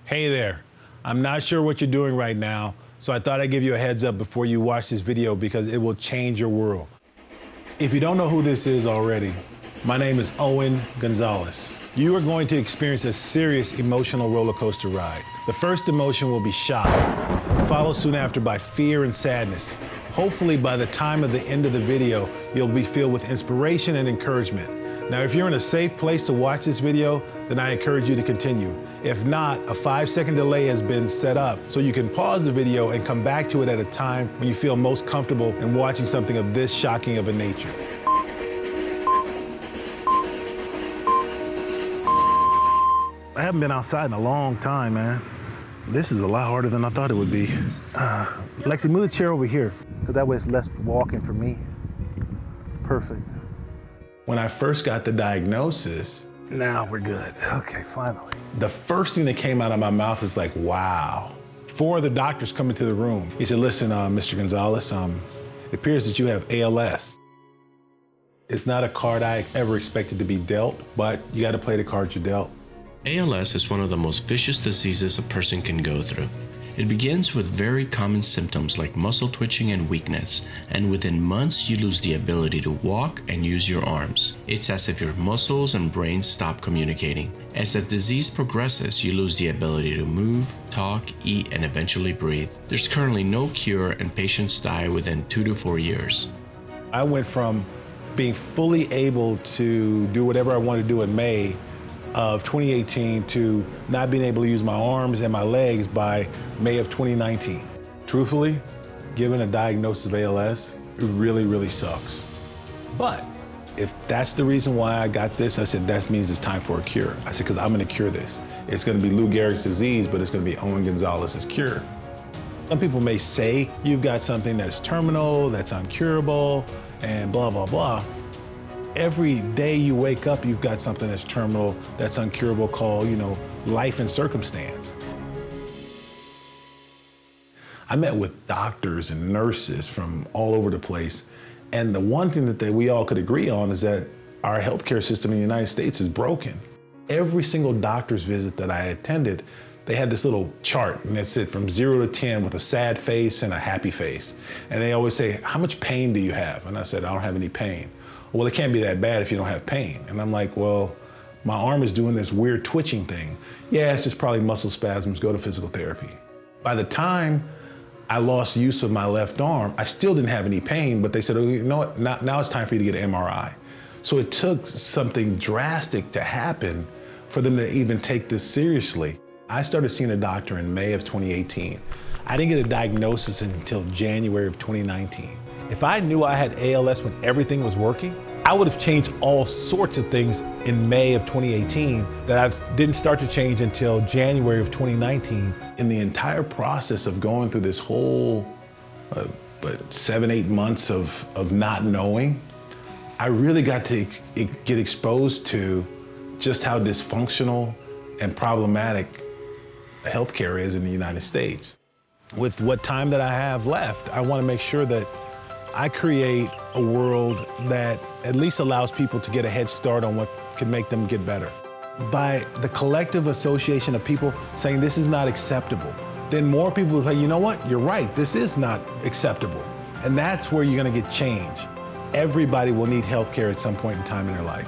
Hey there, I'm not sure what you're doing right now, so I thought I'd give you a heads up before you watch this video because it will change your world. If you don't know who this is already, my name is Owen Gonzales. You are going to experience a serious emotional roller coaster ride. The first emotion will be shock, followed soon after by fear and sadness. Hopefully by the time of the end of the video, you'll be filled with inspiration and encouragement. Now, if you're in a safe place to watch this video, then I encourage you to continue. If not, a 5-second delay has been set up so you can pause the video and come back to it at a time when you feel most comfortable in watching something of this shocking of a nature. I haven't been outside in a long time, man. This is a lot harder than I thought it would be. Lexi, move the chair over here, because that way it's less walking for me. Perfect. When I first got the diagnosis, now we're good. Okay, finally. The first thing that came out of my mouth is like, wow. 4 of the doctors come into the room. He said, listen, Mr. Gonzales, it appears that you have ALS. It's not a card I ever expected to be dealt, but you got to play the cards you're dealt. ALS is one of the most vicious diseases a person can go through. It begins with very common symptoms like muscle twitching and weakness, and within months you lose the ability to walk and use your arms. It's as if your muscles and brain stop communicating. As the disease progresses, you lose the ability to move, talk, eat, and eventually breathe. There's currently no cure, and patients die within 2 to 4 years. I went from being fully able to do whatever I wanted to do in May of 2018 to not being able to use my arms and my legs by May of 2019. Truthfully, given a diagnosis of ALS, it really, really sucks. But if that's the reason why I got this, I said, that means it's time for a cure. I said, because I'm gonna cure this. It's gonna be Lou Gehrig's disease, but it's gonna be Owen Gonzalez's cure. Some people may say you've got something that's terminal, that's uncurable, and blah, blah, blah. Every day you wake up, you've got something that's terminal, that's uncurable, called, life and circumstance. I met with doctors and nurses from all over the place, and the one thing that we all could agree on is that our healthcare system in the United States is broken. Every single doctor's visit that I attended, they had this little chart, and it said from 0 to 10 with a sad face and a happy face. And they always say, how much pain do you have? And I said, I don't have any pain. Well, it can't be that bad if you don't have pain. And I'm like, well, my arm is doing this weird twitching thing. Yeah, it's just probably muscle spasms, go to physical therapy. By the time I lost use of my left arm, I still didn't have any pain, but they said, oh, you know what, now it's time for you to get an MRI. So it took something drastic to happen for them to even take this seriously. I started seeing a doctor in May of 2018. I didn't get a diagnosis until January of 2019. If I knew I had ALS when everything was working, I would have changed all sorts of things in May of 2018 that I didn't start to change until January of 2019. In the entire process of going through this whole 7-8 months of not knowing, I really got to get exposed to just how dysfunctional and problematic healthcare is in the United States. With what time that I have left, I want to make sure that I create a world that at least allows people to get a head start on what can make them get better. By the collective association of people saying this is not acceptable, then more people will say, you know what, you're right, this is not acceptable. And that's where you're gonna get change. Everybody will need healthcare at some point in time in their life.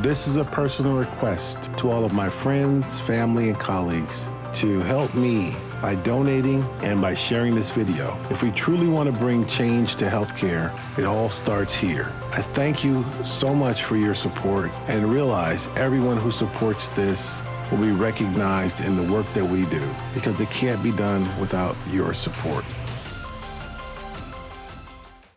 This is a personal request to all of my friends, family, and colleagues to help me by donating and by sharing this video. If we truly want to bring change to healthcare, it all starts here. I thank you so much for your support, and realize everyone who supports this will be recognized in the work that we do, because it can't be done without your support.